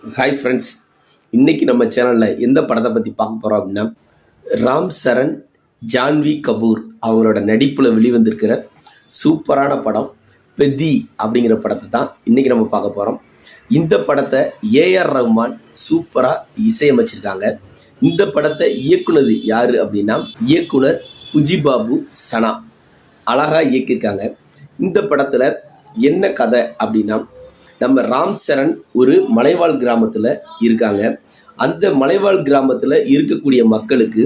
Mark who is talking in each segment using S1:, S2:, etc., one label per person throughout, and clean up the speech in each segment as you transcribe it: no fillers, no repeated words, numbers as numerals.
S1: Hi friends, இன்னைக்கு நம்ம சேனலில் எந்த படத்தை பற்றி பார்க்க போகிறோம் அப்படின்னா, ராம் சரண், ஜான்வி கபூர் அவங்களோட நடிப்பில் வெளிவந்திருக்கிற சூப்பரான படம் பெதி அப்படிங்கிற படத்தை தான் இன்னைக்கு நம்ம பார்க்க போகிறோம். இந்த படத்தை ஏஆர் ரஹ்மான் சூப்பராக இசையமைச்சிருக்காங்க. இந்த படத்தை இயக்குனது யார் அப்படின்னா, இயக்குனர் புஜிபாபு சனா அழகாக இயக்கியிருக்காங்க. இந்த படத்தில் என்ன கதை அப்படின்னா, நம்ம ராம் சரண் ஒரு மலைவாழ் கிராமத்தில் இருக்காங்க. அந்த மலைவாழ் கிராமத்தில் இருக்கக்கூடிய மக்களுக்கு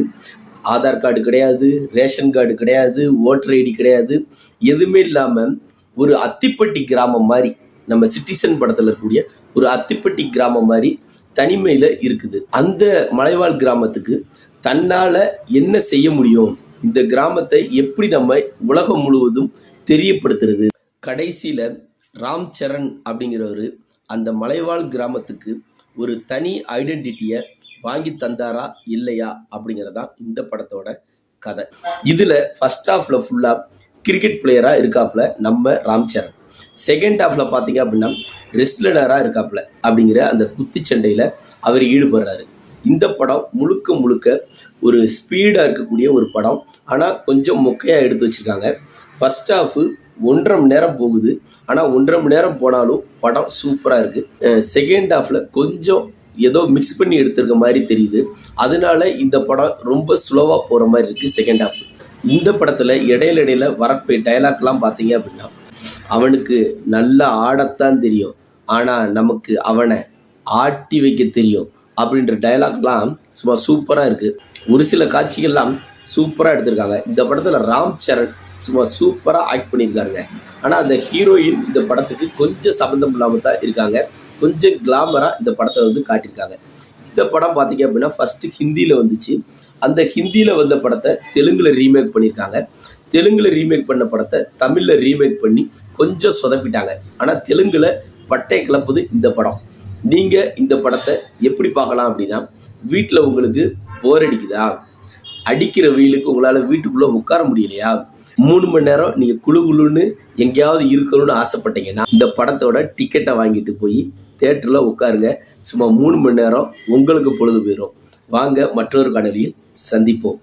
S1: ஆதார் கார்டு கிடையாது, ரேஷன் கார்டு கிடையாது, ஓட்டர் ஐடி கிடையாது, எதுவுமே இல்லாமல் ஒரு அத்திப்பட்டி கிராமம் மாதிரி, நம்ம சிட்டிசன் படத்தில் இருக்கக்கூடிய ஒரு அத்திப்பட்டி கிராமம் மாதிரி தனிமையில் இருக்குது. அந்த மலைவாழ் கிராமத்துக்கு தன்னால் என்ன செய்ய முடியும், இந்த கிராமத்தை எப்படி நம்ம உலகம் முழுவதும் தெரியப்படுத்துறது. கடைசியில் ராம் சரண் அப்படிங்கிறவர் அந்த மலைவாழ் கிராமத்துக்கு ஒரு தனி ஐடென்டிட்டியை வாங்கி தந்தாரா இல்லையா அப்படிங்கிறதான் இந்த படத்தோட கதை. இதில் ஃபர்ஸ்ட் ஹாஃபில் ஃபுல்லாக கிரிக்கெட் பிளேயராக இருக்காப்புல நம்ம ராம் சரண். செகண்ட் ஹாஃபில் பார்த்தீங்க அப்படின்னா ரெஸ்லராக இருக்காப்புல. அப்படிங்கிற அந்த குத்துச்சண்டையில் அவர் ஈடுபடுறாரு. இந்த படம் முழுக்க முழுக்க ஒரு ஸ்பீடாக இருக்கக்கூடிய ஒரு படம். ஆனால் கொஞ்சம் மொக்கையாக எடுத்து வச்சுருக்காங்க. ஃபர்ஸ்ட் ஹாஃபு 1.5 மணி நேரம் போகுது. ஆனால் 1.5 மணி நேரம் போனாலும் படம் சூப்பராக இருக்குது. செகண்ட் ஹாஃபில் கொஞ்சம் ஏதோ மிக்ஸ் பண்ணி எடுத்திருக்க மாதிரி தெரியுது. அதனால இந்த படம் ரொம்ப ஸ்லோவாக போகிற மாதிரி இருக்குது செகண்ட் ஹாஃப். இந்த படத்தில் இடையில வரப்போ டைலாக்லாம் பார்த்தீங்க அப்படின்னா, அவனுக்கு நல்லா ஆடத்தான் தெரியும், ஆனால் நமக்கு அவனை ஆட்டி வைக்க தெரியும் அப்படின்ற டைலாக்லாம் சும்மா சூப்பராக இருக்குது. ஒரு சில காட்சிகள்லாம் சூப்பராக எடுத்திருக்காங்க. இந்த படத்தில் ராம் சரண் சும்மா சூப்பராக ஆக்ட் பண்ணியிருக்காருங்க. ஆனால் அந்த ஹீரோயின் இந்த படத்துக்கு கொஞ்சம் சம்மந்தம் இல்லாமல் தான் இருக்காங்க. கொஞ்சம் கிளாமராக இந்த படத்தை காட்டியிருக்காங்க. இந்த படம் பார்த்தீங்க அப்படின்னா ஃபஸ்ட்டு ஹிந்தியில் வந்துச்சு. அந்த ஹிந்தியில் வந்த படத்தை தெலுங்கில் ரீமேக் பண்ணியிருக்காங்க. தெலுங்கில் ரீமேக் பண்ண படத்தை தமிழில் ரீமேக் பண்ணி கொஞ்சம் சொதப்பிட்டாங்க. ஆனால் தெலுங்கில் பட்டை கிளப்புது இந்த படம். நீங்கள் இந்த படத்தை எப்படி பார்க்கலாம் அப்படின்னா, வீட்டில் உங்களுக்கு போர் அடிக்குதா, அடிக்கிற வெயிலுக்கு உங்களால் வீட்டுக்குள்ளே உட்கார முடியலையா, 3 மணி நேரம் நீங்கள் குழுன்னு எங்கேயாவது இருக்கணும்னு ஆசைப்பட்டீங்கன்னா இந்த படத்தோட டிக்கெட்டை வாங்கிட்டு போய் தேட்டரில் உட்காருங்க. சும்மா 3 மணி நேரம் உங்களுக்கு பொழுது போயிடும். வாங்க மற்றொரு காணொளியில் சந்திப்போம்.